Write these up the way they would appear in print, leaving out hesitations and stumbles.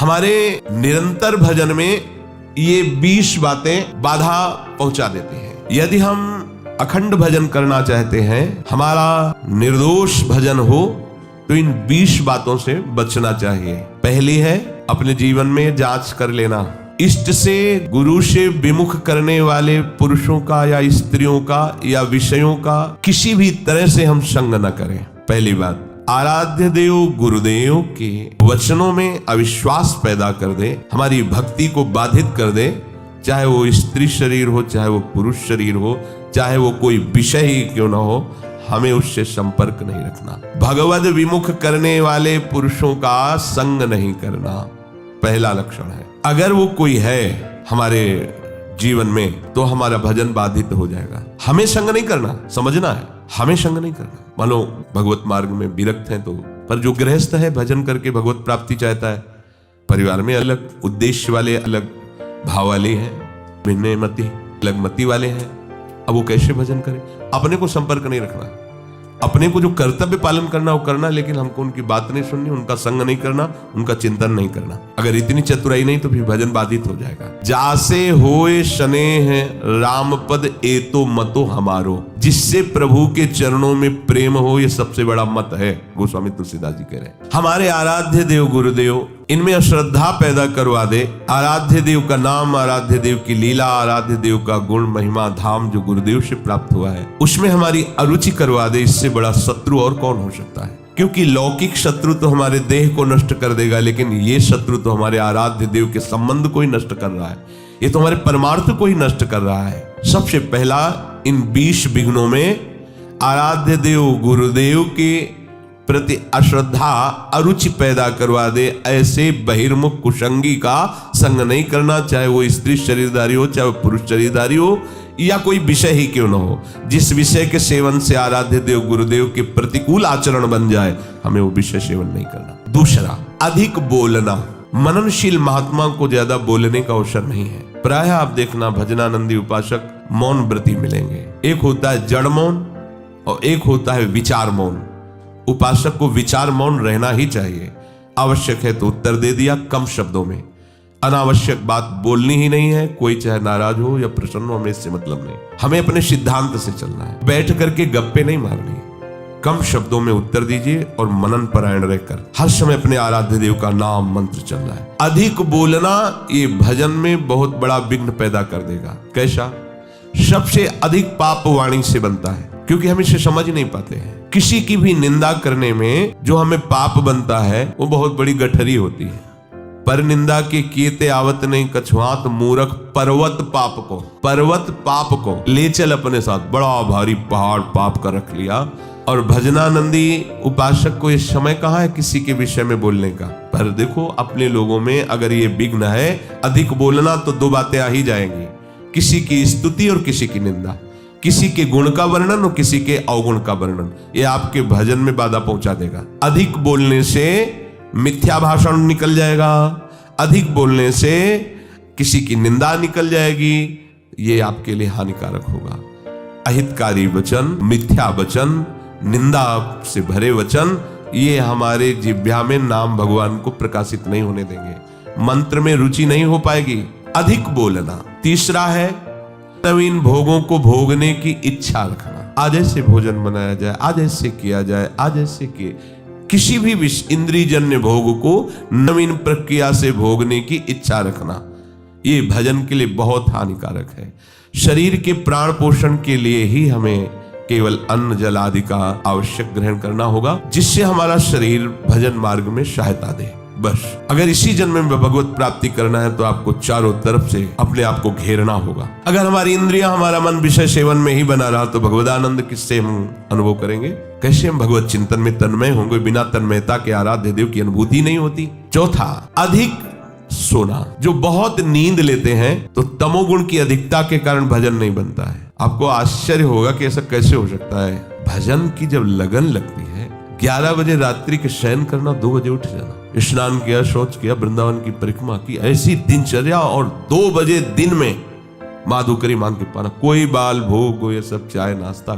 हमारे निरंतर भजन में ये 20 बातें बाधा पहुंचा देती हैं। यदि हम अखंड भजन करना चाहते हैं, हमारा निर्दोष भजन हो, तो इन 20 बातों से बचना चाहिए। पहली है अपने जीवन में जांच कर लेना। इष्ट से, गुरु से विमुख करने वाले पुरुषों का या स्त्रियों का या विषयों का किसी भी तरह से हम संग न करें। पहली बात, आराध्य देव गुरुदेव के वचनों में अविश्वास पैदा कर दे, हमारी भक्ति को बाधित कर दे, चाहे वो स्त्री शरीर हो, चाहे वो पुरुष शरीर हो, चाहे वो कोई विषय ही क्यों ना हो, हमें उससे संपर्क नहीं रखना। भगवद विमुख करने वाले पुरुषों का संग नहीं करना पहला लक्षण है। अगर वो कोई है हमारे जीवन में तो हमारा भजन बाधित हो जाएगा। हमें संग नहीं करना, समझना है, हमें संग नहीं करना। मानो भगवत मार्ग में विरक्त हैं तो, पर जो गृहस्थ है भजन करके भगवत प्राप्ति चाहता है, परिवार में अलग उद्देश्य वाले, अलग भाव वाले हैं, भिन्न मति, अलग मति वाले हैं, अब वो कैसे भजन करें? अपने को संपर्क नहीं रखना, अपने को जो कर्तव्य पालन करना वो करना, लेकिन हमको उनकी बात नहीं सुननी, उनका संग नहीं करना, उनका चिंतन नहीं करना। अगर इतनी चतुराई नहीं तो फिर भजन बाधित हो जाएगा। जासे होए स्नेह राम पद एतो मतो हमारो, जिससे प्रभु के चरणों में प्रेम हो, ये सबसे बड़ा मत है। गोस्वामी तुलसीदास जी कह रहे हैं। हमारे आराध्य देव गुरुदेव, इनमें अश्रद्धा पैदा करवा दे। आराध्य देव का नाम, आराध्य देव की लीला, आराध्य देव का गुण महिमा धाम जो गुरुदेव से प्राप्त हुआ है, उसमें हमारी अरुचि करवा दे। इससे बड़ा शत्रु और कौन हो सकता है? क्योंकि लौकिक शत्रु तो हमारे देह को नष्ट कर देगा, लेकिन ये शत्रु तो हमारे आराध्य देव के संबंध को ही नष्ट कर रहा है, ये तो हमारे परमार्थ को ही नष्ट कर रहा है। सबसे पहला इन 20 विघ्नों में आराध्य देव गुरुदेव के प्रति अश्रद्धा, अरुचि पैदा करवा दे। ऐसे बहिर्मुख कुसंगी का संग नहीं करना, चाहे वो स्त्री शरीरधारी हो, चाहे वो पुरुष शरीरधारी हो, या कोई विषय ही क्यों न हो। जिस विषय के सेवन से आराध्य देव गुरुदेव के प्रतिकूल आचरण बन जाए, हमें वो विषय सेवन नहीं करना। दूसरा, अधिक बोलना। मननशील महात्मा को ज्यादा बोलने का अवसर नहीं है। प्रायः आप देखना भजनानंदी उपासक मौन व्रती मिलेंगे। एक होता है जड़ मौन और एक होता है विचार मौन। उपासक को विचार मौन रहना ही चाहिए। आवश्यक है तो उत्तर दे दिया कम शब्दों में, अनावश्यक बात बोलनी ही नहीं है। कोई चाहे नाराज हो या प्रसन्न हो, हमें इससे मतलब नहीं। हमें अपने सिद्धांत से चलना है, बैठ करके गप्पे नहीं मारनी। कम शब्दों में उत्तर दीजिए और मनन परायण रहकर हर समय अपने आराध्य देव का नाम मंत्र चलना है। अधिक बोलना ये भजन में बहुत बड़ा विघ्न पैदा कर देगा। कैसा? सबसे अधिक पाप वाणी से बनता है, क्योंकि हम इसे समझ नहीं पाते हैं। किसी की भी निंदा करने में जो हमें पाप बनता है वो बहुत बड़ी गठरी होती है। पर निंदा के कीते आवत नहीं कछुआत मूर्ख, पर्वत पाप को ले चल अपने साथ। बड़ा भारी पहाड़ पाप का रख लिया। और भजनानंदी उपासक को ये समय कहाँ है किसी के विषय में बोलने का? पर देखो अपने लोगों में अगर ये विघ्न है अधिक बोलना, तो दो बातें आ ही जाएंगी, किसी की स्तुति और किसी की निंदा, किसी के गुण का वर्णन और किसी के अवगुण का वर्णन। ये आपके भजन में बाधा पहुंचा देगा। अधिक बोलने से मिथ्या भाषण निकल जाएगा, अधिक बोलने से किसी की निंदा निकल जाएगी, ये आपके लिए हानिकारक होगा। अहितकारी वचन, मिथ्या वचन, निंदा से भरे वचन, ये हमारे जिह्वा में नाम भगवान को प्रकाशित नहीं होने देंगे, मंत्र में रुचि नहीं हो पाएगी। अधिक बोलना। तीसरा है नवीन भोगों को भोगने की इच्छा रखना। आज ऐसे भोजन बनाया जाए, आज ऐसे किया जाए, आज ऐसे किए। किसी भी इंद्रियजन्य भोग को नवीन प्रक्रिया से भोगने की इच्छा रखना, ये भजन के लिए बहुत हानिकारक है। शरीर के प्राण पोषण के लिए ही हमें केवल अन्न जल आदि का आवश्यक ग्रहण करना होगा, जिससे हमारा शरीर भजन मार्ग में सहायता दे। बस अगर इसी जन्म में भगवत प्राप्ति करना है तो आपको चारों तरफ से अपने आप को घेरना होगा। अगर हमारी इंद्रियां, हमारा मन विषय सेवन में ही बना रहा तो भगवदानंद किससे हम अनुभव करेंगे? कैसे हम भगवत चिंतन में तन्मय होंगे? बिना तन्मयता के आराध्य देव की अनुभूति नहीं होती। चौथा, अधिक सोना। जो बहुत नींद लेते हैं तो तमोगुण की अधिकता के कारण भजन नहीं बनता है। आपको आश्चर्य होगा कि ऐसा कैसे हो सकता है। भजन की जब लगन लगती है, 11 बजे रात्रि के शयन करना, 2 बजे उठ जाना, स्नान किया, शौच किया, वृंदावन की परिक्रमा की, ऐसी दिनचर्या, और 2 बजे दिन में माधुकरी मांग के पाना, कोई बाल भोग, ये सब चाय नाश्ता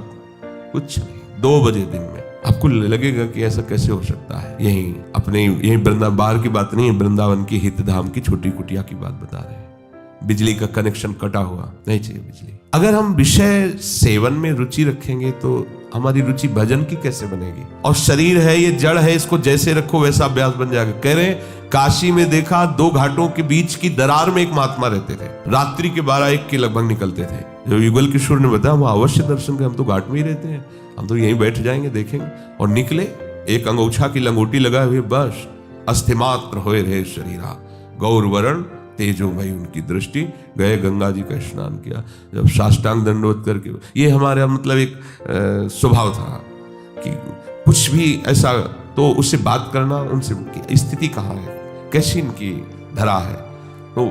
कुछ नहीं, 2 बजे दिन में आपको लगेगा कि ऐसा कैसे हो सकता है। यही वृंदावन, बाहर की बात नहीं है, वृंदावन की हितधाम की छोटी कुटिया की बात बता रहे हैं। बिजली का कनेक्शन कटा हुआ, नहीं चाहिए बिजली। अगर हम विषय सेवन में रुचि रखेंगे तो हमारी रुचि भजन की कैसे बनेगी। और शरीर है, ये जड़ है, इसको जैसे रखो वैसा अभ्यास बन जाएगा। कह रहे काशी में देखा 2 घाटों के बीच की दरार में एक महात्मा रहते थे, रात्रि के 12-1 के लगभग निकलते थे। जब युगल किशोर ने बताया हम अवश्य दर्शन करें, हम तो घाट में ही रहते हैं, हम तो यहीं बैठ जाएंगे देखेंगे। और निकले, एक अंगोछा की लंगोटी लगाए हुए, बस अस्थिमात्र होए रहे शरीरा, गौर वरण तेजोमयी उनकी दृष्टि। गए गंगा जी का स्नान किया, जब साष्टांग दंडवत करके, ये हमारा मतलब एक स्वभाव था कि कुछ भी ऐसा तो उससे बात करना, उनसे स्थिति कहाँ है, कैसी इनकी धरा है। तो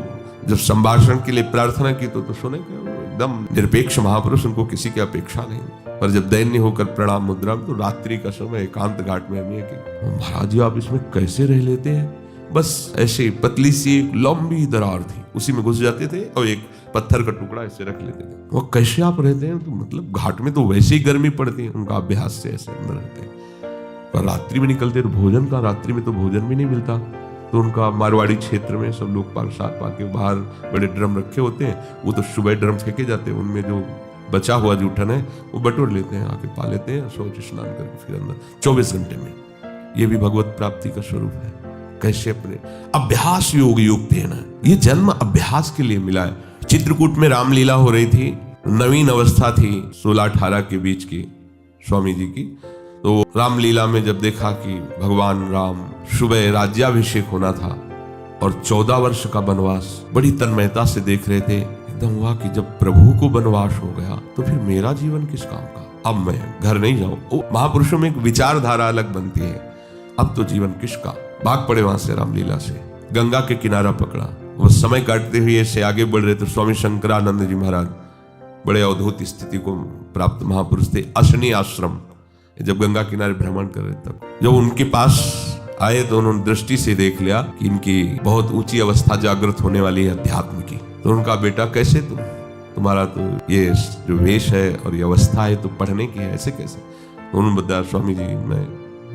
जब संभाषण के लिए प्रार्थना की तो सुने एकदम निरपेक्ष महापुरुष, उनको किसी की अपेक्षा नहीं। पर जब दैन्य होकर प्रणाम मुद्रा में, तो रात्रि का समय एकांत घाट में हमें कि महाराज जी आप इसमें कैसे रह लेते हैं। बस ऐसे पतली सी एक लंबी दरार थी, उसी में घुस जाते थे और एक पत्थर का टुकड़ा ऐसे रख लेते थे। वो कैसे आप रहते हैं, तो मतलब घाट में तो वैसे ही गर्मी पड़ती है, उनका अभ्यास से ऐसे अंदर रहते हैं। पर रात्रि में निकलते तो भोजन का, रात्रि में तो भोजन भी नहीं मिलता। तो उनका मारवाड़ी क्षेत्र में सब लोग प्रसाद पाके बाहर बड़े ड्रम रखे होते हैं, वो तो सुबह ड्रम फेंके जाते हैं, उनमें जो बचा हुआ जूठन है वो बटोर लेते हैं, आके पा लेते हैं, शौच स्नान करके फिर अंदर 24 घंटे में। ये भी भगवत प्राप्ति का स्वरूप है। कैसे अपने अभ्यास योग थे ना, ये जन्म अभ्यास के लिए मिला है। चित्रकूट में रामलीला हो रही थी, नवीन अवस्था थी 16-18 के बीच की स्वामी जी की। तो रामलीला में जब देखा कि भगवान राम सुबह राज्याभिषेक होना था और 14 वर्ष का वनवास बड़ी तन्मयता से देख रहे थे, एकदम हुआ कि जब प्रभु को वनवास हो गया तो फिर मेरा जीवन किस काम का, अब मैं घर नहीं जाऊं। महापुरुषों में एक विचारधारा अलग बनती है, अब तो जीवन किसका। भाग पड़े वहां से रामलीला से, गंगा के किनारा पकड़ा, वो समय काटते हुए ऐसे आगे बढ़ रहे तो स्वामी शंकरानंद जी महाराज बड़े अद्भुत स्थिति को प्राप्त महापुरुष थे, अशनी आश्रम। जब गंगा किनारे भ्रमण कर रहे तब जब उनके पास आए तो उन्होंने दृष्टि से देख लिया कि इनकी बहुत ऊंची अवस्था जागृत होने वाली है अध्यात्म की। तो उनका बेटा कैसे तुम्हारा तो ये जो वेश है और ये अवस्था है तो पढ़ने की है, ऐसे कैसे। उन्होंने बताया स्वामी जी मैं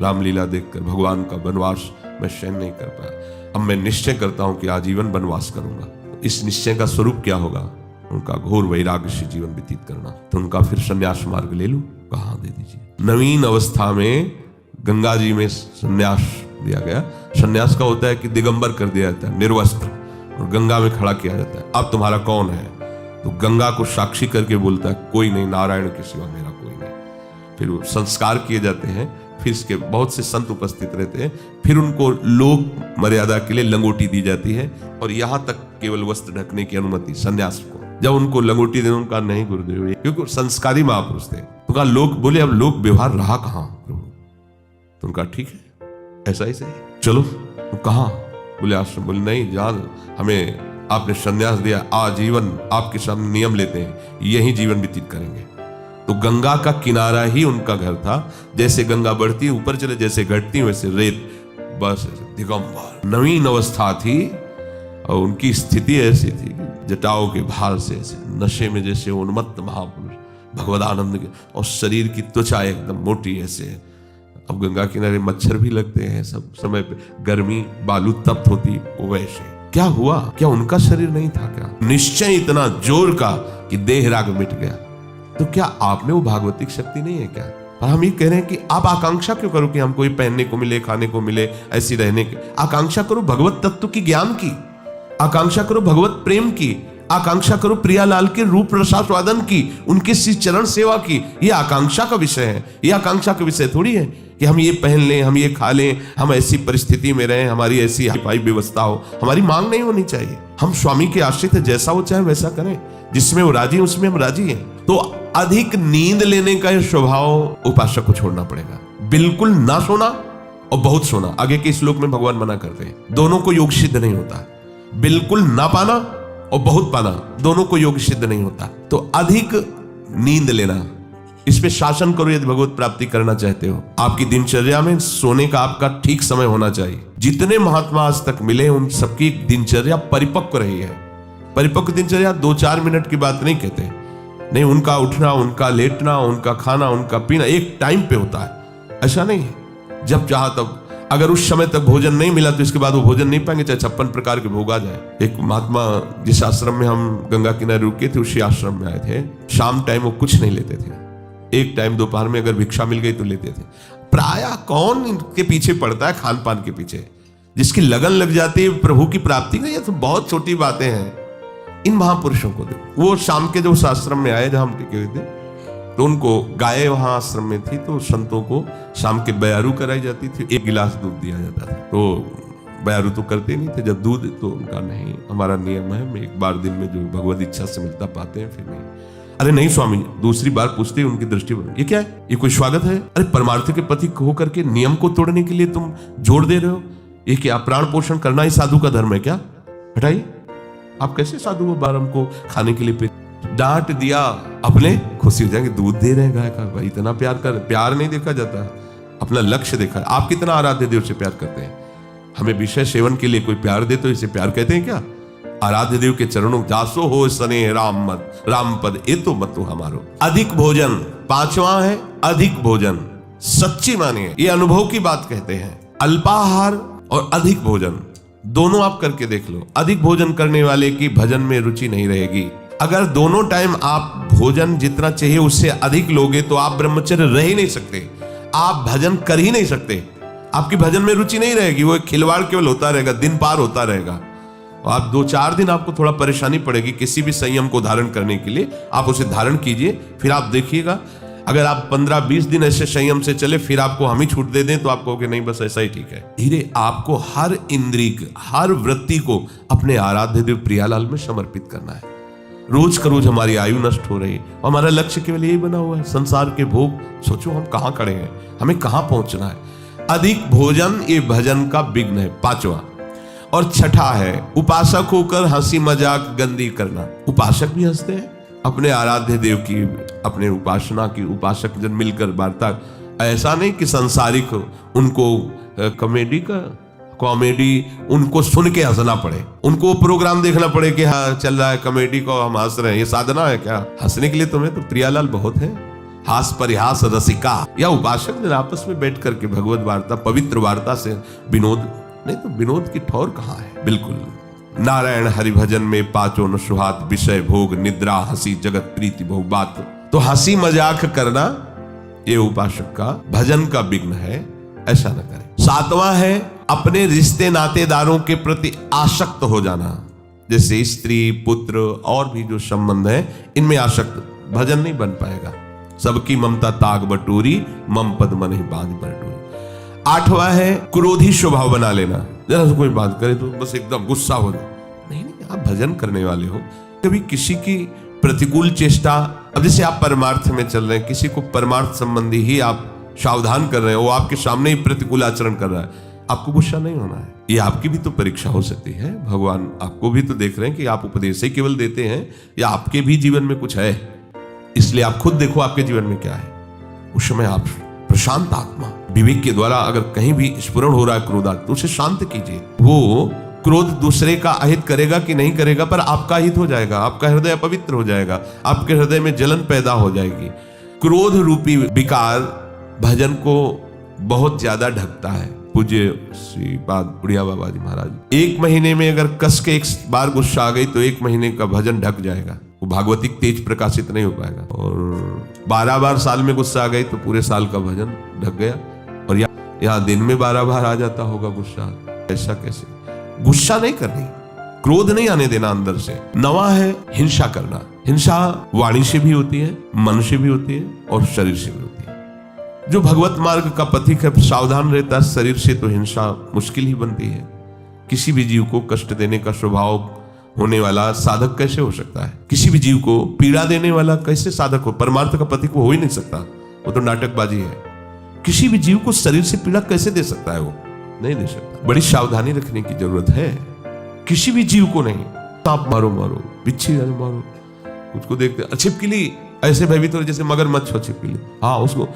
रामलीला देखकर भगवान का वनवास मैं सहन नहीं कर पाया, अब मैं निश्चय करता हूं कि आजीवन वनवास करूंगा। इस निश्चय का स्वरूप क्या होगा, उनका घोर वैराग्य से जीवन व्यतीत करना। तो उनका फिर संन्यास मार्ग ले लूं, कहाँ दे दीजिए। नवीन अवस्था में गंगा जी में संन्यास दिया गया। संन्यास का होता है कि दिगंबर कर दिया जाता है, निर्वस्त्र, और गंगा में खड़ा किया जाता है। अब तुम्हारा कौन है, तो गंगा को साक्षी करके बोलता है कोई नहीं, नारायण के सिवा मेरा कोई नहीं। फिर वो संस्कार किए जाते हैं, फिर इसके बहुत से संत उपस्थित रहते हैं, फिर उनको लोक मर्यादा के लिए लंगोटी दी जाती है और यहाँ तक केवल वस्त्र ढकने की अनुमति संन्यास को। जब उनको लंगोटी देने उनका नहीं गुरुदेव, क्योंकि संस्कारी महापुरुष थे। तो कहा लोग बोले अब लोक व्यवहार रहा कहाँ प्रभु, तो उनका ठीक है ऐसा ही सही, चलो तो कहाँ, बोले आश्रम। बोले नहीं जान, हमें आपने संन्यास दिया, आजीवन आपके सामने नियम लेते हैं, यही जीवन व्यतीत करेंगे। तो गंगा का किनारा ही उनका घर था। जैसे गंगा बढ़ती ऊपर चले, जैसे घटती वैसे रेत, बस दिगंबर। नवीन अवस्था थी और उनकी स्थिति ऐसी थी जटाओं के भार से ऐसे नशे में जैसे उन्मत्त महापुरुष भगवदानंद के, और शरीर की त्वचा एकदम मोटी ऐसे। अब गंगा किनारे मच्छर भी लगते हैं सब समय पे, गर्मी बालू तप्त होती, वो वैसे। क्या हुआ, क्या उनका शरीर नहीं था क्या? निश्चय इतना जोर का कि देह राग मिट गया। तो क्या आप में वो भागवतिक शक्ति नहीं है क्या? और हम ये कह रहे हैं कि आप आकांक्षा क्यों करो कि हमको ये पहनने को मिले, खाने को मिले, ऐसी रहने की। आकांक्षा करो भगवत तत्व की ज्ञान की, आकांक्षा करो भगवत प्रेम की, आकांक्षा करो प्रियालाल के रूप रसास्वादन की, उनके श्री चरण सेवा की। ये आकांक्षा का विषय है, ये आकांक्षा का विषय थोड़ी है कि हम ये पहन लें, हम ये खा लें, हम ऐसी परिस्थिति में रहें, हमारी ऐसी हाई व्यवस्था हो। हमारी मांग नहीं होनी चाहिए। हम स्वामी के आश्रित है, जैसा वो चाहे वैसा करें, जिसमें वो राजी उसमें हम राजी हैं। तो अधिक नींद लेने का स्वभाव उपासक को छोड़ना पड़ेगा। बिल्कुल ना सोना और बहुत सोना, आगे के श्लोक में भगवान मना करते हैं, दोनों को योग सिद्ध नहीं होता। बिल्कुल ना पाना और बहुत पाना, दोनों को योग सिद्ध नहीं होता। तो अधिक नींद लेना, इस पे शासन करो यदि भगवत प्राप्ति करना चाहते हो। आपकी दिनचर्या में सोने का आपका ठीक समय होना चाहिए। जितने महात्मा आज तक मिले उन सबकी दिनचर्या परिपक्व रही है। परिपक्व दिनचर्या 2-4 मिनट की बात नहीं कहते, नहीं, उनका उठना, उनका लेटना, उनका खाना, उनका पीना एक टाइम पे होता है। ऐसा नहीं है, जब चाहा तब। अगर उस समय तक भोजन नहीं मिला तो इसके बाद वो भोजन नहीं पाएंगे, चाहे 56 प्रकार के भोग आ जाए। एक महात्मा जिस आश्रम में हम गंगा किनारे रुके थे, उसी आश्रम में आए थे। शाम टाइम वो कुछ नहीं लेते थे, एक टाइम दोपहर में अगर भिक्षा मिल गई तो लेते थे। प्रायः कौन इनके पीछे पड़ता है, खान पान के पीछे। जिसकी लगन लग जाती है प्रभु की प्राप्ति का, ये तो बहुत छोटी बातें हैं। इन महापुरुषों को देखो, वो शाम के जो उस आश्रम में आए जहां हम टिके हुए थे, तो उनको गाय वहां आश्रम में थी, तो संतों को शाम के बयारू कराई जाती थी, 1 गिलास दूध दिया जाता था। तो बयारू तो करते नहीं थे, जब दूध तो उनका नहीं, हमारा नियम है, मैं 1 बार दिन में जो भगवत इच्छा से मिलता पाते हैं, फिर नहीं। अरे नहीं स्वामी, दूसरी बार पूछते ही उनकी दृष्टि बन, ये क्या है, ये कोई स्वागत है? अरे परमार्थ के पति होकर के नियम को तोड़ने के लिए तुम जोर दे रहे हो, ये क्या प्राण पोषण करना ही साधु का धर्म है क्या? हटाइए, आप कैसे साधु को बारम को खाने के लिए डांट दिया, अपने खुशी हो जाएंगे, दूध दे रहे हैं गाय का, भाई इतना प्यार कर। प्यार नहीं देखा जाता, अपना लक्ष्य देखा। आप कितना आराध्य देव से प्यार करते हैं? हमें विषय सेवन के लिए कोई प्यार दे तो इसे प्यार कहते हैं क्या? आराध्य देव के चरणों जासो हो सने राम मत, राम पद ए तो मत हमारो। अधिक भोजन 5वां है, अधिक भोजन सच्ची मानिए, ये अनुभव की बात कहते हैं। अल्पाहार और अधिक भोजन दोनों आप करके देख लो। अधिक भोजन करने वाले की भजन में रुचि नहीं रहेगी। अगर दोनों टाइम आप भोजन जितना चाहिए उससे अधिक लोगे तो आप ब्रह्मचर्य रह ही नहीं सकते, आप भजन कर ही नहीं सकते, आपकी भजन में रुचि नहीं रहेगी। वो एक खिलवाड़ केवल होता रहेगा, दिन पार होता रहेगा। आप 2-4 दिन आपको थोड़ा परेशानी पड़ेगी किसी भी संयम को धारण करने के लिए, आप उसे धारण कीजिए, फिर आप देखिएगा। अगर आप 15-20 दिन ऐसे संयम से चले, फिर आपको हम ही छूट दे दें तो आप कहोगे नहीं बस ऐसा ही ठीक है। धीरे आपको हर इंद्रिय, हर वृत्ति को अपने आराध्य देव प्रियालाल में समर्पित करना है। रोज का रोज हमारी आयु नष्ट हो रही है, हमारा लक्ष्य केवल यही बना हुआ है, संसार के भोग। सोचो हम कहां खड़े हैं, हमें कहां पहुंचना है। अधिक भोजन ये भजन का विघ्न है, 5वां। और 6ठा है उपासक होकर हंसी मजाक गंदी करना। उपासक भी हंसते हैं अपने आराध्य देव की, अपने उपासना की, उपासक जन मिलकर वार्ता। ऐसा नहीं कि संसारिक उनको कॉमेडी उनको सुन के हंसना पड़े, उनको प्रोग्राम देखना पड़े कि हाँ चल रहा है कॉमेडी को हम हंस रहे हैं, ये साधना है क्या? हंसने के लिए तुम्हें तो प्रियालाल बहुत है। हास परिहास रसिका या उपासक जन आपस में बैठ करके भगवत वार्ता, पवित्र वार्ता से विनोद, नहीं तो विनोद की ठौर कहाँ है? बिल्कुल। नारायण हरि भजन में 5 न सुहात, विषय भोग निद्रा हंसी जगत प्रीति बहु बात। तो हंसी मजाक करना ये उपासक का भजन का विघ्न है, ऐसा न करें। 7वां है अपने रिश्ते नातेदारों के प्रति आसक्त हो जाना, जैसे स्त्री पुत्र और भी जो संबंध है इनमें आसक्त, भजन नहीं बन पाएगा। सबकी ममता ताग बटोरी, मम पद मन ही बांध बटोरी। 8वां है क्रोधी स्वभाव बना लेना, जरा से कोई बात करे तो बस एकदम गुस्सा हो जाए। नहीं, आप भजन करने वाले हो, कभी किसी की प्रतिकूल चेष्टा, अब जैसे आप परमार्थ में चल रहे हैं, किसी को परमार्थ संबंधी ही आप सावधान कर रहे हैं, वो आपके सामने ही प्रतिकूल आचरण कर रहा है, आपको गुस्सा नहीं होना है। ये आपकी भी तो परीक्षा हो सकती है, भगवान आपको भी तो देख रहे हैं कि आप उपदेश ही केवल देते हैं या आपके भी जीवन में कुछ है। इसलिए आप खुद देखो आपके जीवन में क्या है। उस समय आप प्रशांत आत्मा विवेक के द्वारा अगर कहीं भी स्फुरण हो रहा है क्रोधात, तो उसे शांत कीजिए। वो क्रोध दूसरे का अहित करेगा कि नहीं करेगा, पर आपका हित हो जाएगा, आपका हृदय पवित्र हो जाएगा, आपके हृदय में जलन पैदा हो जाएगी। क्रोध रूपी विकार भजन को बहुत ज्यादा ढकता है। पूज्य श्री बुढ़िया बाबा जी महाराज, 1 महीने में अगर कस के 1 बार गुस्सा आ गई तो 1 महीने का भजन ढक जाएगा, वो भागवतिक तेज प्रकाशित नहीं हो पाएगा। और 12 बार साल में गुस्सा आ गई तो पूरे साल का भजन ढक गया। और यहाँ दिन में 12 बार आ जाता होगा गुस्सा, ऐसा कैसे? गुस्सा नहीं करनी, क्रोध नहीं आने देना अंदर से। 9वां है हिंसा करना। हिंसा वाणी से भी होती है, मन से भी होती है और शरीर से भी होती है। जो भगवत मार्ग का पथिक है सावधान रहता है, शरीर से तो हिंसा मुश्किल ही बनती है। किसी भी जीव को कष्ट देने का स्वभाव होने वाला साधक कैसे हो सकता है? किसी भी जीव को पीड़ा देने वाला कैसे साधक हो? परमार्थ का पथिक हो ही नहीं सकता, वो तो नाटकबाजी है। किसी भी जीव को शरीर से पीड़ा कैसे दे सकता है? वो नहीं दे सकता। बड़ी सावधानी रखने की जरूरत है। किसी भी जीव को नहीं, सांप मारो मारो, बिच्छी मारो, उसको देखते छिपकली ऐसे भयभीत हो जैसे मगरमच्छ हो छिपकली, हाँ उसको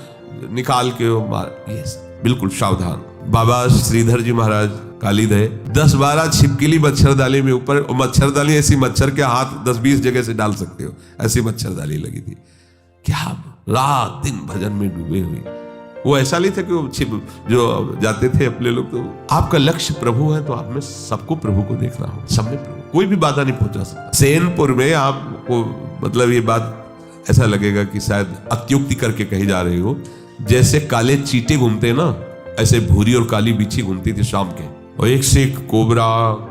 निकाल के मार। यस, बिल्कुल सावधान। बाबा श्रीधर जी महाराज कालीदय 10-12 छिपकली मच्छरदानी में ऊपर, मच्छरदानी ऐसी मच्छर के हाथ 10-20 जगह से डाल सकते हो, ऐसी मच्छरदानी लगी थी। क्या रात दिन भजन में डूबे हुए, वो ऐसा नहीं था कि वो जो जाते थे अपने लोग। तो आपका लक्ष्य प्रभु है तो आप में सबको प्रभु को देखना हो, सब में प्रभु, कोई भी बाधा नहीं पहुंचा सकता। सेनपुर में आपको मतलब ये बात ऐसा लगेगा कि शायद अत्युक्ति करके कही जा रही हो, जैसे काले चींटे घूमते ना, ऐसे भूरी और काली बिच्छी घूमती थी शाम के, और एक से एक कोबरा,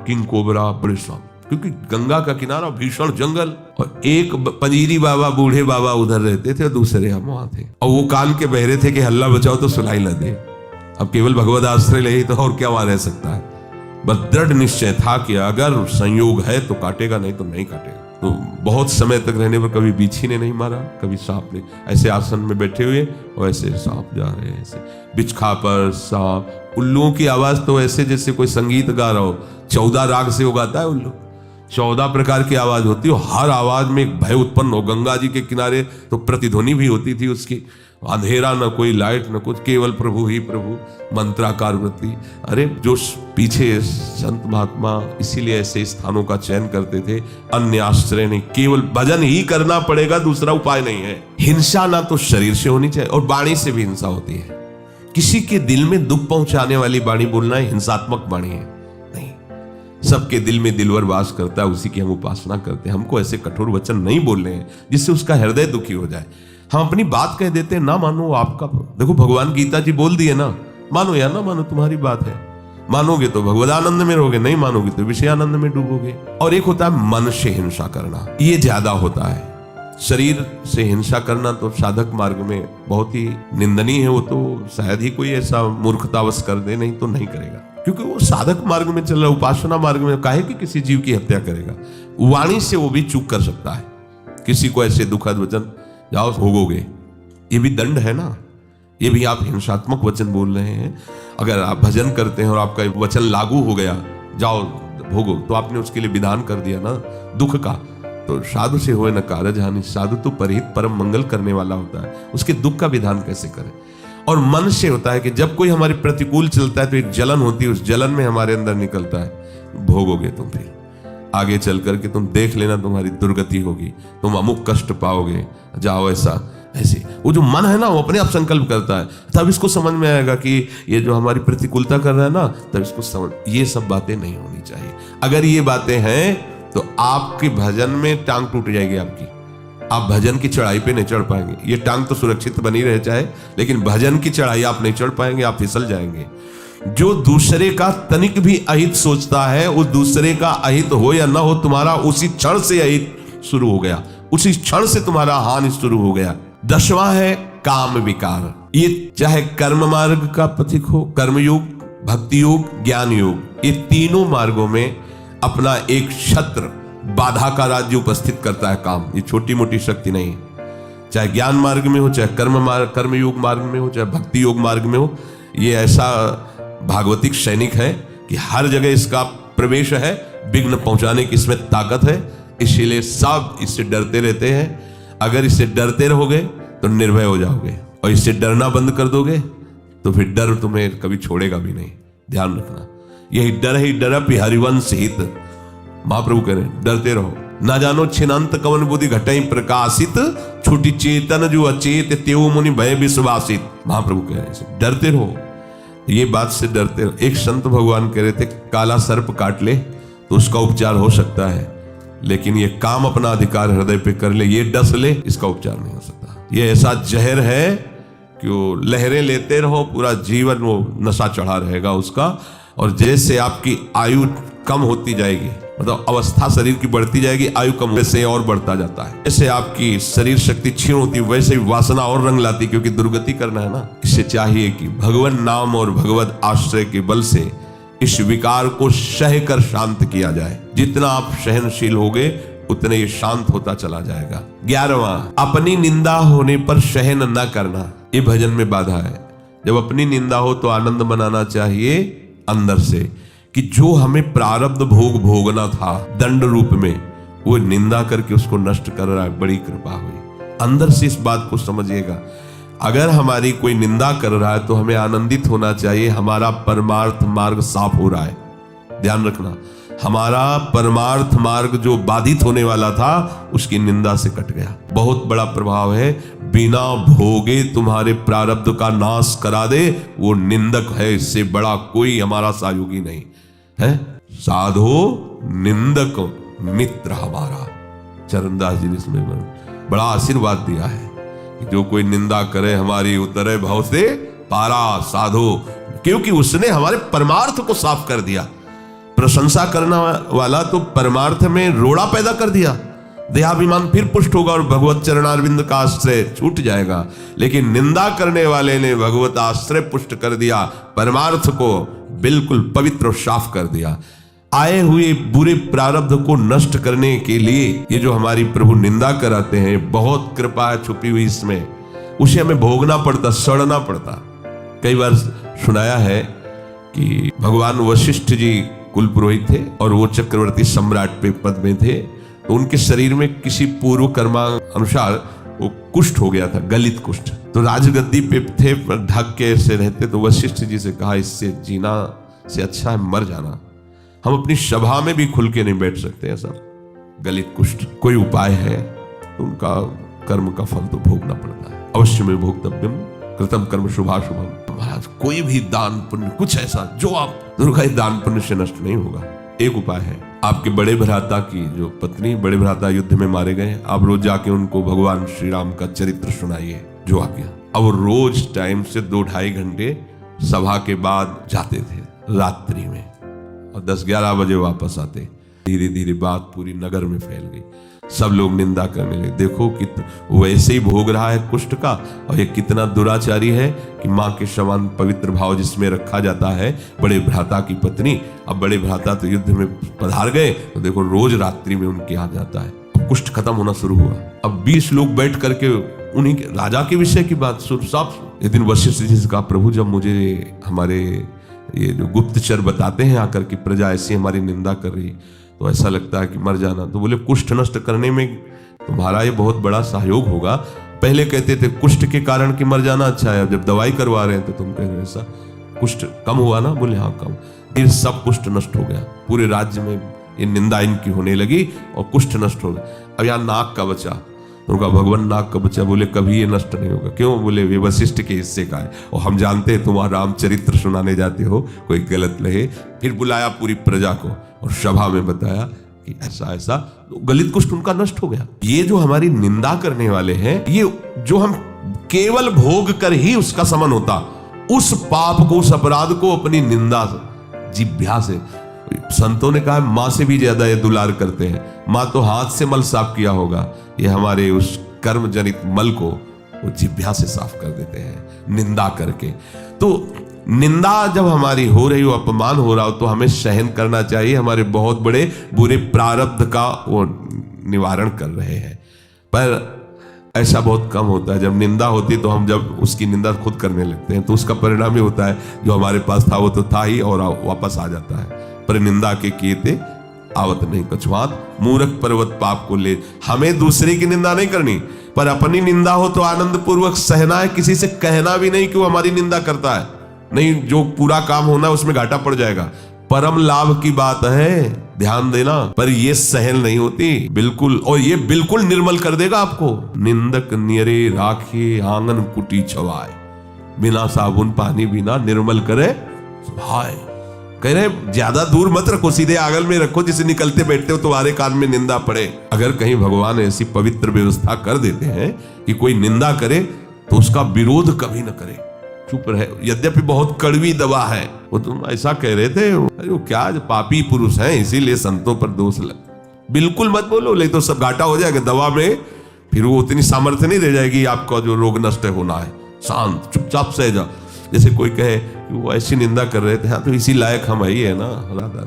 किंग कोबरा, बड़े शाम, क्योंकि गंगा का किनारा, भीषण जंगल, और एक पंजीरी बाबा, बूढ़े बाबा उधर रहते थे, दूसरे हम वहां थे, और वो कान के बहरे थे कि हल्ला बचाओ तो सुनाई न दे। अब केवल भगवत आश्रय ले तो और क्या वहां रह सकता है। बस दृढ़ निश्चय था कि अगर संयोग है तो काटेगा, नहीं तो नहीं काटेगा। तो बहुत समय तक रहने पर कभी बिच्छी ने नहीं मारा, कभी सांप ने। ऐसे आसन में बैठे हुए और ऐसे सांप जा रहे हैं, ऐसे बिछखा पर सांप। उल्लुओं की आवाज तो ऐसे जैसे कोई संगीत गा रहा हो, 14 राग से वो गाता है उल्लू, 14 प्रकार की आवाज होती है, हर आवाज में एक भय उत्पन्न हो। गंगा जी के किनारे तो प्रतिध्वनि भी होती थी उसकी, अंधेरा न कोई लाइट न कुछ, केवल प्रभु ही प्रभु, मंत्राकार वृत्ति। अरे जो पीछे संत महात्मा इसीलिए ऐसे स्थानों का चयन करते थे, अन्य आश्रय नहीं, केवल भजन ही करना पड़ेगा, दूसरा उपाय नहीं है। हिंसा ना तो शरीर से होनी चाहिए, और वाणी से भी हिंसा होती है। किसी के दिल में दुख पहुंचाने वाली वाणी बोलना हिंसात्मक वाणी है नहीं। सबके दिल में दिलवर वास करता है, उसी की हम उपासना करते हैं। हमको ऐसे कठोर वचन नहीं बोलने हैं जिससे उसका हृदय दुखी हो जाए। हम अपनी बात कह देते हैं, ना मानो आपका, देखो भगवान गीता जी बोल दिए ना, मानो या ना मानो तुम्हारी बात है। मानोगे तो भगवदानंद में रहोगे, नहीं मानोगे तो विषयानंद में डूबोगे। और एक होता है मन से हिंसा करना, ये ज्यादा होता है। शरीर से हिंसा करना तो साधक मार्ग में बहुत ही निंदनीय है। वो तो शायद ही कोई ऐसा मूर्खतावश कर दे, नहीं तो नहीं करेगा, क्योंकि वो साधक मार्ग में चल रहा है। उपासना मार्ग में काहे कि किसी जीव की हत्या करेगा। वाणी से वो भी चूक कर सकता है, किसी को ऐसे दुखद वचन जाओ भोगोगे, ये भी दंड है ना, ये भी आप हिंसात्मक वचन बोल रहे हैं। अगर आप भजन करते हैं और आपका वचन लागू हो गया, जाओ भोगो, तो आपने उसके लिए विधान कर दिया ना दुख का। तो साधु से होए न कारज हानि, साधु तो परहित परम मंगल करने वाला होता है, उसके दुख का विधान कैसे करें। और मन से होता है कि जब कोई हमारे प्रतिकूल चलता है तो एक जलन होती है, उस जलन में हमारे अंदर निकलता है, भोगोगे तुम, फिर आगे चल करके तुम देख लेना तुम्हारी दुर्गति होगी, तुम अमुक कष्ट पाओगे, जाओ ऐसा ऐसे। वो जो मन है ना, वो अपने आप संकल्प करता है, तब इसको समझ में आएगा कि ये जो हमारी प्रतिकूलता कर रहा है ना, तब इसको समझ, ये सब बातें नहीं होनी चाहिए। अगर ये बातें हैं तो आपके भजन में टांग टूट जाएगी आपकी, आप भजन की चढ़ाई पे नहीं चढ़ पाएंगे। ये टांग तो सुरक्षित बनी रह चाहे, लेकिन भजन की चढ़ाई आप नहीं चढ़ पाएंगे, आप फिसल जाएंगे। जो दूसरे का तनिक भी अहित सोचता है, उस दूसरे का अहित हो या ना हो, तुम्हारा उसी क्षण से अहित शुरू हो गया, उसी क्षण से तुम्हारा हानि शुरू हो गया। 10वां है काम विकार। ये चाहे कर्म मार्ग का पथिक हो, कर्मयोग, भक्ति योग, ज्ञान योग, ये तीनों मार्गों में अपना एक छत्र बाधा का राज्य उपस्थित करता है काम। ये छोटी मोटी शक्ति नहीं है, चाहे ज्ञान मार्ग में हो, चाहे कर्मयोग मार्ग में हो, चाहे भक्ति योग मार्ग में हो। ये ऐसा भागवतिक सैनिक है कि हर जगह इसका प्रवेश है, विघ्न पहुंचाने की इसमें ताकत है, इसीलिए सब इससे डरते रहते हैं। अगर इससे डरते रहोगे तो निर्भय हो जाओगे, और इससे डरना बंद कर दोगे तो फिर डर तुम्हें कभी छोड़ेगा भी नहीं। ध्यान रखना, यही डर ही डरप हरिवंश हित। महाप्रभु कह रहे हैं डरते रहो। ना जानो छिनंत कवन बुद्धि घटाई प्रकाशित, छुटी चेतन जो अचेत तेव मुनि भय विश्वासित। महाप्रभु कह रहे हैं डरते रहो, ये बात से डरते रहो। एक संत भगवान कह रहे थे काला सर्प काट ले तो उसका उपचार हो सकता है, लेकिन ये काम अपना अधिकार हृदय पे कर ले, ये डस ले, इसका उपचार नहीं हो सकता। ये ऐसा जहर है कि वो लहरें लेते रहो, पूरा जीवन वो नशा चढ़ा रहेगा उसका। और जैसे आपकी आयु कम होती जाएगी, मतलब अवस्था शरीर की बढ़ती जाएगी, आयु कम से और बढ़ता जाता है। जैसे आपकी शरीर शक्ति क्षीण होती, वैसे ही वासना और रंग लाती, क्योंकि दुर्गति करना है ना। इससे चाहिए कि भगवान नाम और भगवत आश्रय के बल से इस विकार को सह कर शांत किया जाए। जितना आप सहनशील होगे उतने ये शांत होता चला जाएगा। 11वां, अपनी निंदा होने पर सहन न करना। ये भजन में बाधा है। जब अपनी निंदा हो तो आनंद मनाना चाहिए अंदर से, कि जो हमें प्रारब्ध भोग भोगना था दंड रूप में, वो निंदा करके उसको नष्ट कर रहा है। बड़ी कृपा हुई। अंदर से इस बात को समझिएगा। अगर हमारी कोई निंदा कर रहा है तो हमें आनंदित होना चाहिए, हमारा परमार्थ मार्ग साफ हो रहा है। ध्यान रखना, हमारा परमार्थ मार्ग जो बाधित होने वाला था उसकी निंदा से कट गया। बहुत बड़ा प्रभाव है। बिना भोगे तुम्हारे प्रारब्ध का नाश करा दे वो निंदक है, इससे बड़ा कोई हमारा सहयोगी नहीं है। साधो निंदक मित्र हमारा। चरणदास जी ने इसमें बड़ा आशीर्वाद दिया है कि जो कोई निंदा करे हमारी उतरे भव से पारा। साधो, क्योंकि उसने हमारे परमार्थ को साफ कर दिया। प्रशंसा करने वाला तो परमार्थ में रोड़ा पैदा कर दिया, देहाभिमान फिर पुष्ट होगा और भगवत चरणारविंद का आश्रय छूट जाएगा। लेकिन निंदा करने वाले ने भगवत आश्रय पुष्ट कर दिया, परमार्थ को बिल्कुल पवित्र और साफ कर दिया। आए हुए बुरे प्रारब्ध को नष्ट करने के लिए ये जो हमारी प्रभु निंदा कराते हैं, बहुत कृपा है छुपी हुई इसमें। उसे हमें भोगना पड़ता, सड़ना पड़ता। कई बार सुनाया है कि भगवान वशिष्ठ जी कुल पुरोहित थे और वो चक्रवर्ती सम्राट पे पद में थे, तो उनके शरीर में किसी पूर्व कर्मा अनुसार वो कुष्ठ हो गया था, गलित कुष्ठ। तो राजगद्दी पे थे, ढक के से रहते, तो वशिष्ठ जी से कहा इससे जीना से अच्छा है मर जाना। हम अपनी सभा में भी खुल के नहीं बैठ सकते ऐसा गलित कुष्ठ। कोई उपाय है तो उनका कर्म का फल तो भोगना पड़ता है। अवश्य में भोक्तव्यम कृतम कर्म शुभाशुभम। महाराज कोई भी दान पुण्य कुछ ऐसा जो आप दुर्गा दान पुण्य से नष्ट नहीं होगा। एक उपाय है, आपके बड़े भ्राता की जो पत्नी, बड़े भ्राता युद्ध में मारे गए, आप रोज जाके उनको भगवान श्री राम का चरित्र सुनाइए जो आ गया। अब रोज टाइम से 2-2.5 घंटे सभा के बाद जाते थे रात्रि में और 10-11 बजे वापस आते। धीरे धीरे बात पूरी नगर में फैल गई। सब लोग निंदा करने लगे, देखो कि वैसे ही भोग रहा है कुष्ठ का, और ये कितना दुराचारी है कि माँ के समान पवित्र भाव जिसमें रखा जाता है बड़े भ्राता की पत्नी, अब बड़े भ्राता तो युद्ध में पधार गए तो देखो रोज रात्रि में उनके यहाँ जाता है। अब कुष्ठ खत्म होना शुरू हुआ। अब 20 लोग बैठ करके उन्हीं के राजा के विषय की बात सुन। सब एक दिन वशिष्ठ जी से कहा, प्रभु जब मुझे हमारे ये जो गुप्तचर बताते हैं आकर कि प्रजा ऐसी हमारी निंदा कर रही, तो ऐसा लगता है कि मर जाना। तो बोले कुष्ठ नष्ट करने में तुम्हारा ये बहुत बड़ा सहयोग होगा। पहले कहते थे कुष्ठ के कारण कि मर जाना अच्छा है, जब दवाई करवा रहे हैं तो तुम कह रहे ऐसा कुष्ठ कम हुआ ना? बोले हाँ कम। फिर सब कुष्ठ नष्ट हो गया, पूरे राज्य में ये निंदा इनकी होने लगी और कुष्ठ नष्ट हो गया। अब यहाँ नाक का बचा, उनका भगवान नाक का बच्चा, बोले कभी ये नष्ट नहीं होगा। क्यों? बोले वे वशिष्ठ के हिस्से का है और हम जानते हैं तुम रामचरित्र सुनाने जाते हो, कोई गलत लगे। फिर बुलाया पूरी प्रजा को और सभा में बताया कि ऐसा ऐसा, तो गलित कुष्ठ उनका नष्ट हो गया। ये जो हमारी निंदा करने वाले हैं, ये जो हम केवल भोग कर ही उसका समन होता, उस पाप को, उस अपराध को अपनी निंदा जिह्वा से, संतों ने कहा माँ से भी ज्यादा ये दुलार करते हैं। माँ तो हाथ से मल साफ किया होगा, ये हमारे उस कर्म जनित मल को वो जिह्वा से साफ कर देते हैं निंदा करके। तो निंदा जब हमारी हो रही हो, अपमान हो रहा हो, तो हमें सहन करना चाहिए। हमारे बहुत बड़े बुरे प्रारब्ध का वो निवारण कर रहे हैं। पर ऐसा बहुत कम होता है। जब निंदा होती है तो हम जब उसकी निंदा खुद करने लगते हैं तो उसका परिणाम ये होता है जो हमारे पास था वो तो था ही और वापस आ जाता है। पर निंदा के किए थे आवत नहीं कछुआत, मूर्ख पर्वत पाप को ले। हमें दूसरे की निंदा नहीं करनी, पर अपनी निंदा हो तो आनंद पूर्वक सहना है। किसी से कहना भी नहीं कि वो हमारी निंदा करता है, नहीं, जो पूरा काम होना है उसमें घाटा पड़ जाएगा। परम लाभ की बात है, ध्यान देना। पर ये सहन नहीं होती बिल्कुल, और ये बिल्कुल निर्मल कर देगा आपको। निंदक नियरे राखे आंगन कुटी छवाए, बिना साबुन पानी बिना निर्मल करे भाई। कह रहे ज्यादा दूर मत रखो, सीधे आंगन में रखो, जिसे निकलते बैठते हो तुम्हारे कान में निंदा पड़े। अगर कहीं भगवान ऐसी पवित्र व्यवस्था कर देते हैं कि कोई निंदा करे तो उसका विरोध कभी न करे, चुप रहे। यद्यपि बहुत कड़वी दवा है, वो तुम ऐसा कह रहे थे, अरे वो क्या पापी पुरुष हैं इसीलिए संतों पर दोष लग, बिल्कुल मत बोलो, ले तो सब घाटा हो जाएगा दवा में। फिर वो उतनी सामर्थ्य नहीं दे जाएगी आपका जो रोग नष्ट होना है। शांत चुपचाप सह जा। जैसे कोई कहे कि वो ऐसी निंदा कर रहे थे, हाँ तो इसी लायक हम ही है ना,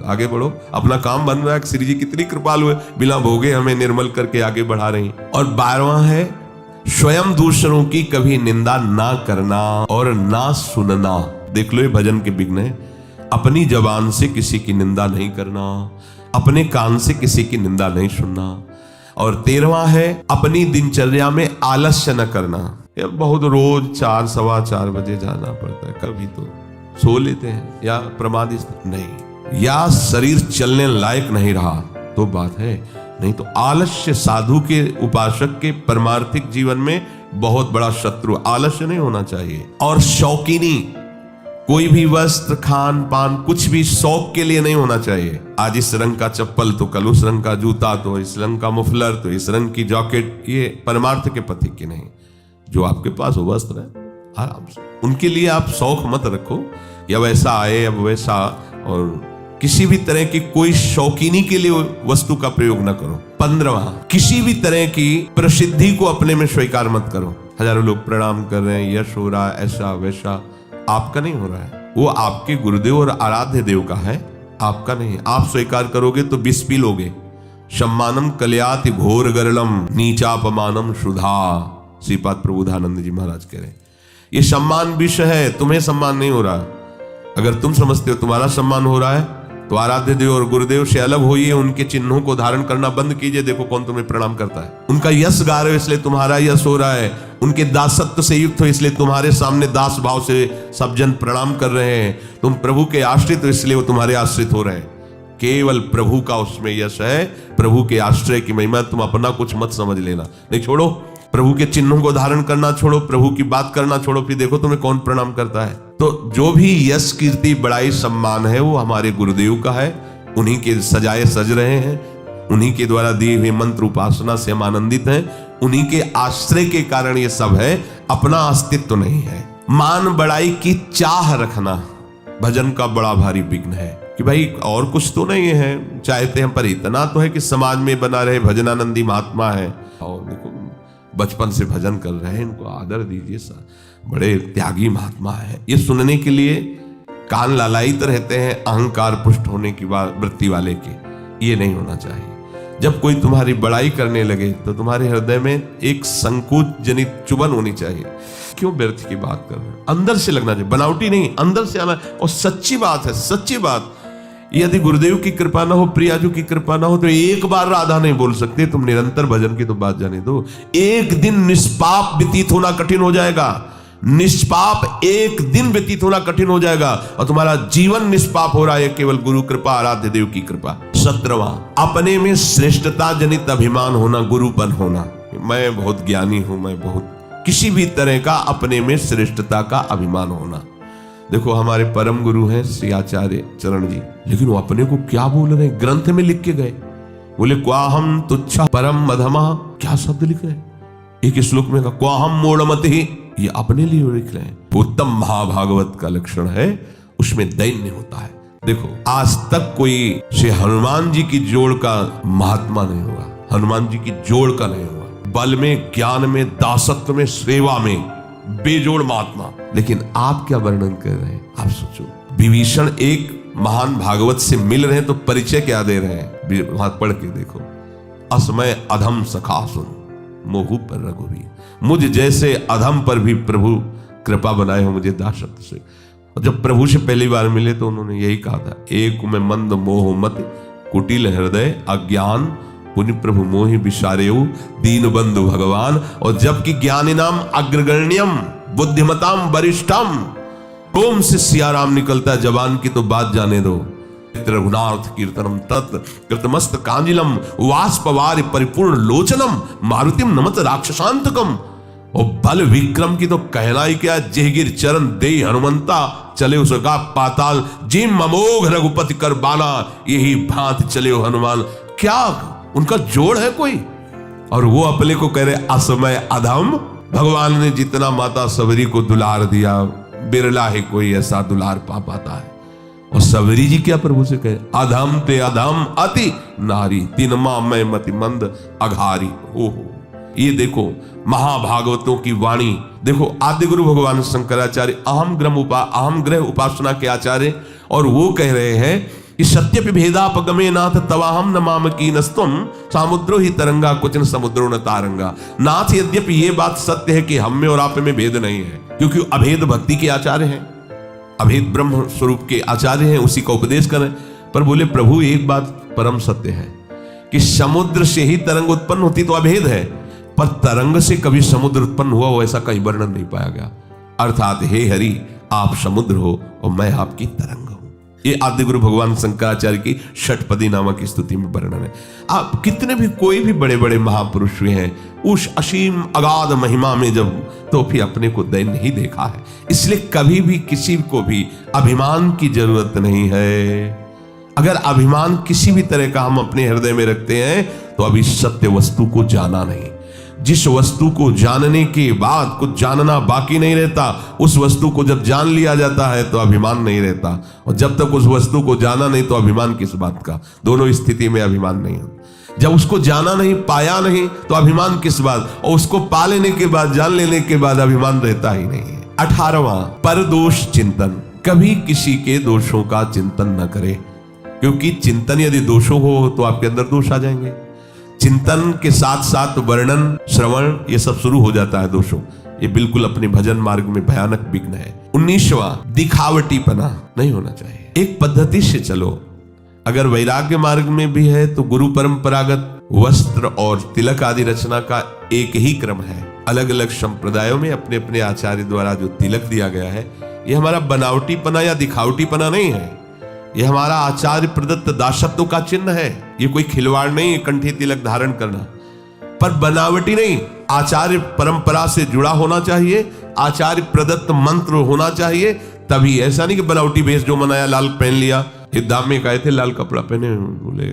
आगे बढ़ो, अपना काम बन रहा है। श्री जी कितनी कृपालु है, बिना भोगे हमें निर्मल करके आगे बढ़ा रही। और 12वां है स्वयं दूसरों की कभी निंदा ना करना और ना सुनना। देख लो ये भजन के विघ्न है। अपनी जबान से किसी की निंदा नहीं करना, अपने कान से किसी की निंदा नहीं सुनना। और 13वां है अपनी दिनचर्या में आलस्य न करना। ये बहुत रोज 4 सवा 4 बजे जाना पड़ता है, कभी तो सो लेते हैं या प्रमादित नहीं, या शरीर चलने लायक नहीं रहा तो बात है, नहीं तो आलस्य साधु के, उपासक के परमार्थिक जीवन में बहुत बड़ा शत्रु। आलस्य नहीं होना चाहिए। और शौकीनी, कोई भी वस्त्र, खान पान, कुछ भी शौक के लिए नहीं होना चाहिए। आज इस रंग का चप्पल तो कल उस रंग का जूता, तो इस रंग का मुफलर तो इस रंग की जैकेट, ये परमार्थ के पथिक की नहीं। जो आपके पास हो वस्त्र है आराम से, उनके लिए आप शौक मत रखो या वैसा आए अब वैसा, और किसी भी तरह की कोई शौकीनी के लिए वस्तु का प्रयोग न करो। 15वां, किसी भी तरह की प्रसिद्धि को अपने में स्वीकार मत करो। हजारों लोग प्रणाम कर रहे हैं, यश हो रहा है, ऐसा वैसा, आपका नहीं हो रहा है। वो आपके गुरुदेव और आराध्य देव का है, आपका नहीं। आप स्वीकार करोगे तो विष पी लोगे। सम्मानम कल्याति घोर गरलम नीचापमानम सुधा, श्रीपाद प्रबोधानंद जी महाराज कह रहे, ये सम्मान विष है, तुम्हें सम्मान नहीं हो रहा। अगर तुम समझते हो तुम्हारा सम्मान हो रहा है तो आराध्य देव और गुरुदेव से अलग होइए, उनके चिन्हों को धारण करना बंद कीजिए। देखो कौन तुम्हें प्रणाम करता है। उनका यश गा रहे हो इसलिए तुम्हारा यश हो रहा है, उनके दासत्व से युक्त हो इसलिए तुम्हारे सामने दास भाव से सब जन प्रणाम कर रहे हैं। तुम प्रभु के आश्रित हो इसलिए वो तुम्हारे आश्रित हो रहे हैं। केवल प्रभु का उसमें यश है, प्रभु के आश्रय की महिमा। तुम अपना कुछ मत समझ लेना, नहीं छोड़ो। प्रभु के चिन्हों को धारण करना छोड़ो, प्रभु की बात करना छोड़ो, फिर देखो तुम्हें कौन प्रणाम करता है। तो जो भी यश, कीर्ति, बड़ाई, सम्मान है वो हमारे गुरुदेव का है। उन्हीं के सजाए सज रहे हैं, उन्हीं के द्वारा दिए हुए मंत्र उपासना से हम आनंदित हैं। उन्हीं के आश्रय के कारण ये सब है, अपना अस्तित्व नहीं है। मान बड़ाई की चाह रखना भजन का बड़ा भारी विघ्न है कि भाई और कुछ तो नहीं है, चाहते हैं पर इतना तो है कि समाज में बना रहे। भजनानंदी महात्मा है और देखो बचपन से भजन कर रहे हैं, इनको आदर दीजिए, बड़े त्यागी महात्मा है। ये सुनने के लिए कान लालायित रहते हैं अहंकार पुष्ट होने की वृत्ति वाले के। ये नहीं होना चाहिए। जब कोई तुम्हारी बड़ाई करने लगे तो तुम्हारे हृदय में एक संकोच जनित चुभन होनी चाहिए। क्यों व्यर्थ की बात कर रहे हैं? अंदर से लगना चाहिए, बनावटी नहीं, अंदर से आना। और सच्ची बात है, सच्ची बात। यदि गुरुदेव की कृपा ना हो, प्रियाजू की कृपा ना हो तो एक बार राधा नहीं बोल सकते। तुम निरंतर भजन की तो बात जाने दो। एक दिन निष्पाप व्यतीत होना कठिन हो जाएगा। निष्पाप एक दिन व्यतीत होना कठिन हो जाएगा और तुम्हारा जीवन निष्पाप हो रहा है केवल गुरु कृपा, आराध्य देव की कृपा। 17वां, अपने में श्रेष्ठता जनित अभिमान होना, गुरुपन होना। मैं बहुत ज्ञानी हूं, मैं बहुत, किसी भी तरह का अपने में श्रेष्ठता का अभिमान होना। देखो हमारे परम गुरु हैं श्री आचार्य चरण जी, लेकिन वो अपने को क्या बोल रहे हैं? ग्रंथ में लिख के गए, बोले क्वाहम तुच्छा परम मधमा। क्या शब्द लिख रहे हैं? एक श्लोक में कहा क्वाहम मूढ़मति, ये अपने लिए लिख रहे हैं। उत्तम महाभागवत का लक्षण है, उसमें दैन्य होता है। देखो आज तक कोई श्री हनुमान जी की जोड़ का महात्मा नहीं हुआ, हनुमान जी की जोड़ का नहीं हुआ। बल में, ज्ञान में, दासत्व में, सेवा में बेजोड़ महात्मा। लेकिन आप क्या वर्णन कर रहे हैं? आप सोचो, विभीषण एक महान भागवत से मिल रहे हैं तो परिचय क्या दे रहे हैं? वहां पढ़ के देखो, असमय अधम सखा सुन मोहू पर रघुवीर। मुझ जैसे अधम पर भी प्रभु कृपा बनाए हो मुझे दासत्व से। और जब प्रभु से पहली बार मिले तो उन्होंने यही कहा था, एक में मंद मोह मत कुटिल हृदय अज्ञान पुण्य प्रभु मोहि विसारेऊ दीन बंधु भगवान। और जबकि ज्ञानी नाम अग्रगण्यम बुद्धिमताम वरिष्ठम, ओम से सियाराम निकलता है जवान की तो बात जाने दो। रघुनाथ कीर्तनम तत् कृतमस्त कांजिलम वाष्पवारि परिपूर्ण लोचनम मारुतिम नमत राक्षसांतकम। और बल विक्रम की तो कहना ही क्या, जेहगिर चरण दे हनुमंता चले उसका पाताल जिम अमोघ रघुपति कर बाला यही भांति चले हो हनुमान। क्या उनका जोड़ है कोई? और वो अपने को कह रहे असमय अधम। भगवान ने जितना माता सबरी को दुलार दिया, बिरला ही कोई ऐसा दुलार पा पाता है। और सबरी जी क्या प्रभु से कहे, अधम ते अधम अति नारी तिनमा मैं मति मंद अघारी। ओहो, ये देखो महाभागवतों की वाणी। देखो आद्य गुरु भगवान शंकराचार्य अहम ग्रह उपासना के आचार्य, और वो कह रहे हैं कि सत्य भेदापगमे नाथ तवाहम न माम की नस्तम सामुद्रो ही तरंगा क्वचन समुद्रो न तारंगा। नाथ यद्यपि ये बात सत्य है कि हम में और आप में भेद नहीं है, क्योंकि अभेद भक्ति के आचार्य हैं, अभेद ब्रह्म स्वरूप के आचार्य हैं, उसी का उपदेश करें। पर बोले प्रभु एक बात परम सत्य है कि समुद्र से ही तरंग उत्पन्न होती तो अभेद है, पर तरंग से कभी समुद्र उत्पन्न हुआ हो ऐसा कहीं वर्णन नहीं पाया गया। अर्थात हे हरि, आप समुद्र हो और मैं आपकी तरंग हूं। ये आदि गुरु भगवान शंकराचार्य की षटपदी नामक स्तुति में वर्णन है। आप कितने भी कोई भी बड़े बड़े महापुरुष हुए हैं, उस असीम अगाध महिमा में जब तो भी अपने को दय नहीं देखा है। इसलिए कभी भी किसी को भी अभिमान की जरूरत नहीं है। अगर अभिमान किसी भी तरह का हम अपने हृदय में रखते हैं तो अभी सत्य वस्तु को जाना नहीं। जिस वस्तु को जानने के बाद कुछ जानना बाकी नहीं रहता, उस वस्तु को जब जान लिया जाता है तो अभिमान नहीं रहता, और जब तक उस वस्तु को जाना नहीं तो अभिमान किस बात का। दोनों स्थिति में अभिमान नहीं होता। जब उसको जाना नहीं, पाया नहीं, तो अभिमान किस बात, और उसको पा लेने के बाद, जान लेने के बाद अभिमान रहता ही नहीं है। 18वां, परदोष चिंतन। कभी किसी के दोषों का चिंतन न करें, क्योंकि चिंतन यदि दोषों हो तो आपके अंदर दोष आ जाएंगे। चिंतन के साथ साथ वर्णन, श्रवण, ये सब शुरू हो जाता है दोषों। ये बिल्कुल अपने भजन मार्ग में भयानक विघ्न है। 19वां, दिखावटीपना नहीं होना चाहिए। एक पद्धति से चलो। अगर वैराग्य मार्ग में भी है तो गुरु परंपरागत वस्त्र और तिलक आदि रचना का एक ही क्रम है। अलग अलग संप्रदायों में अपने अपने आचार्य द्वारा जो तिलक दिया गया है, ये हमारा बनावटीपना या दिखावटीपना नहीं है। यह हमारा आचार्य प्रदत्त दासत्व का चिन्ह है। ये कोई खिलवाड़ नहीं है कंठी तिलक धारण करना, पर बनावटी नहीं। आचार्य परंपरा से जुड़ा होना चाहिए, आचार्य प्रदत्त मंत्र होना चाहिए, तभी। ऐसा नहीं कि बनावटी वेश जो मनाया, लाल पहन लिया। एक दाम में कहे थे लाल कपड़ा पहने, बोले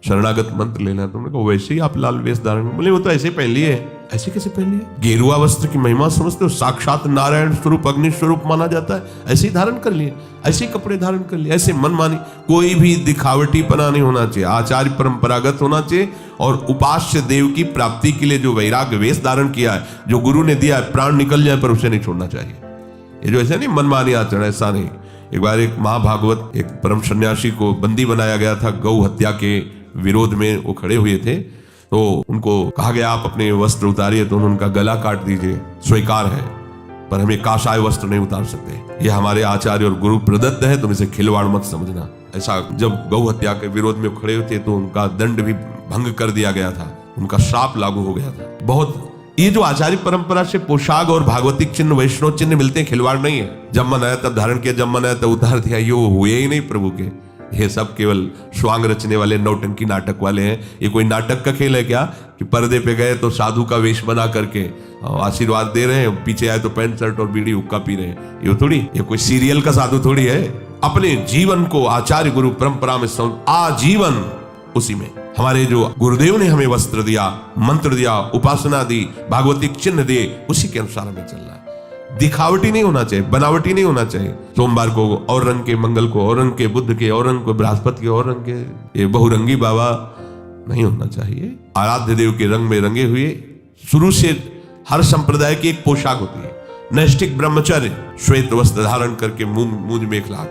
शरणागत मंत्र लेना, तुमने कहा वैसे ही आप लाल वेश धारण, बोले वो तो ऐसे पहन लिए। ऐसे कैसे पहन लिए? गेरुआ वस्त्र की महिमा समझते हो? साक्षात नारायण स्वरूप, अग्नि स्वरूप माना जाता है, ऐसे ही धारण कर लिए, ऐसे ही कपड़े धारण कर लिए, ऐसे मनमानी। कोई भी दिखावटीपना नहीं होना चाहिए, आचार्य परंपरागत होना चाहिए। और उपास्य देव की प्राप्ति के लिए जो वैराग्य वेश धारण किया है, जो गुरु ने दिया है, प्राण निकल जाए पर उसे नहीं छोड़ना चाहिए। ये जो ऐसा नहीं मनमानी आचरण, ऐसा नहीं। एक बार एक महाभागवत, एक परम सन्यासी को बंदी बनाया गया था, गौ हत्या के विरोध में वो खड़े हुए थे। तो उनको कहा गया आप अपने वस्त्र उतारिए, तो उन्होंने उनका गला काट दीजिए, स्वीकार है, पर हमें काशाय वस्त्र नहीं उतार सकते। ये हमारे आचार्य और गुरु प्रदत्त है, तुम इसे खिलवाड़ मत समझना। ऐसा जब गौ हत्या के विरोध में खड़े हुए थे तो उनका दंड भी भंग कर दिया गया था, उनका श्राप लागू हो गया था। बहुत ये जो आचार्य परंपरा से पोशाक और भागवतिक चिन्ह, वैष्णव चिन्ह मिलते हैं, खिलवाड़ नहीं है। जब मन आया तब धारण किया, जब मन आया तब उतार दिया, ये हुए ही नहीं प्रभु के। ये सब केवल स्वांग रचने वाले नौटंकी नाटक वाले हैं। ये कोई नाटक का खेल है क्या कि पर्दे पे गए तो साधु का वेश बना करके आशीर्वाद दे रहे हैं, पीछे आए तो पैंट शर्ट और बीड़ी हुक्का पी रहे हैं? ये थोड़ी, ये कोई सीरियल का साधु थोड़ी है। अपने जीवन को आचार्य गुरु परंपरा में आजीवन उसी में। हमारे जो गुरुदेव ने हमें वस्त्र दिया, मंत्र दिया, उपासना दी, भागवतिक चिन्ह दिए, उसी के अनुसार हमें चलना है। दिखावटी नहीं होना चाहिए, बनावटी नहीं होना चाहिए। सोमवार को और रंग के, मंगल को और रंग के, बुद्ध के और रंग को, बृहस्पति के और रंग के, ये बहुरंगी बाबा नहीं होना चाहिए। आराध्य देव के रंग में रंगे हुए। शुरू से हर संप्रदाय की एक पोशाक होती है। नैष्ठिक ब्रह्मचर्य, श्वेत वस्त्र धारण करके मूंज मेखला,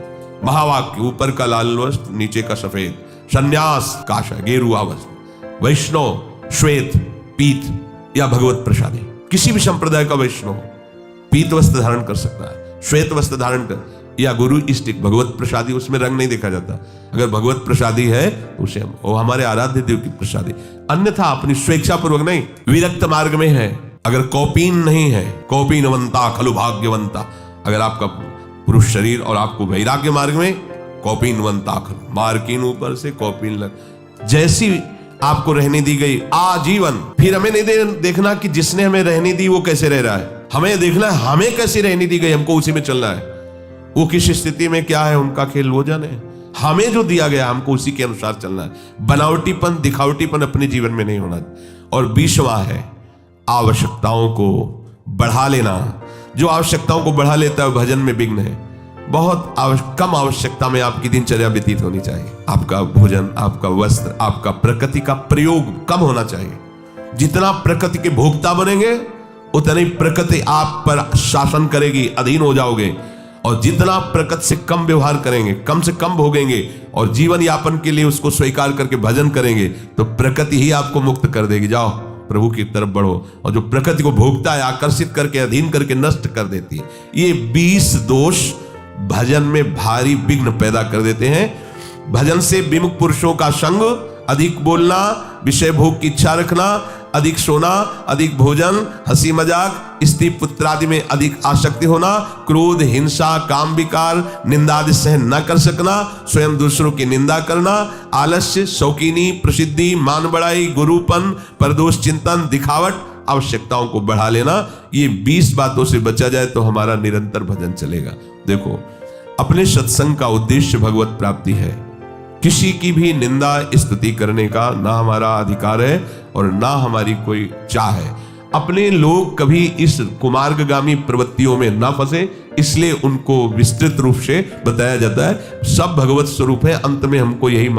महावाक्य ऊपर का लाल वस्त्र, नीचे का सफेद, संन्यास काशा गेरुआ वस्त्र, वैष्णव श्वेत पीत या भगवत प्रसादी। किसी भी संप्रदाय का वैष्णव पीत वस्त्र धारण कर सकता है, श्वेत वस्त्र धारण कर, या गुरु इष्टिक भगवत प्रसादी, उसमें रंग नहीं देखा जाता। अगर भगवत प्रसादी है तो उसे वो हमारे आराध्य देव की प्रसादी, अन्यथा अपनी स्वेच्छा पूर्वक नहीं। विरक्त मार्ग में है, अगर कौपीन नहीं है, कौपीनवंता खलु भाग्यवंता, अगर आपका पुरुष शरीर और आपको वैराग्य मार्ग में कौपीनवंता खलु, मार्किन ऊपर से कौपीन लग, जैसी आपको रहने दी गई आजीवन। फिर हमें नहीं देखना कि जिसने हमें रहने दी वो कैसे रह रहा है, हमें देखना है हमें कैसे रहने दी गई, हमको उसी में चलना है। वो किस स्थिति में क्या है उनका खेल वो जाने, हमें जो दिया गया हमको उसी के अनुसार चलना है। बनावटीपन, दिखावटीपन अपने जीवन में नहीं होना। और 20वां है आवश्यकताओं को बढ़ा लेना। जो आवश्यकताओं को बढ़ा लेता है भजन में विघ्न है। बहुत कम आवश्यकता में आपकी दिनचर्या व्यतीत होनी चाहिए। आपका भोजन, आपका वस्त्र, आपका प्रकृति का प्रयोग कम होना चाहिए। जितना प्रकृति के भोक्ता बनेंगे उतना ही प्रकृति आप पर शासन करेगी, अधीन हो जाओगे। और जितना प्रकृति से कम व्यवहार करेंगे, कम से कम भोगेंगे और जीवन यापन के लिए उसको स्वीकार करके भजन करेंगे तो प्रकृति ही आपको मुक्त कर देगी। जाओ प्रभु की तरफ बढ़ो। और जो प्रकृति को भोगता है, आकर्षित करके, अधीन करके नष्ट कर देती है। ये 20 दोष भजन में भारी विघ्न पैदा कर देते हैं। भजन से विमुख पुरुषों का संग, अधिक बोलना, विषय भोग की इच्छा रखना, अधिक सोना, अधिक भोजन, हंसी मजाक, स्त्री पुत्र आदि में अधिक आसक्ति होना, क्रोध, हिंसा, काम विकार, निंदा आदि सहन न कर सकना, स्वयं दूसरों की निंदा करना, आलस्य, शौकीनी, प्रसिद्धि, मान बढ़ाई, गुरुपन, परदोष चिंतन, दिखावट, आवश्यकताओं को बढ़ा लेना, ये 20 बातों से बचा जाए तो हमारा निरंतर भजन चलेगा। देखो, अपने सत्संग का उद्देश्य भगवत प्राप्ति है। किसी की भी निंदा स्तुति करने का ना हमारा अधिकार है और ना हमारी कोई चाह है। अपने लोग कभी इस कुमार्गगामी प्रवृत्तियों में ना फंसे, इसलिए उनको विस्तृत रूप से बताया जाता है। सब भगवत स्वरूप है, अंत में हमको यही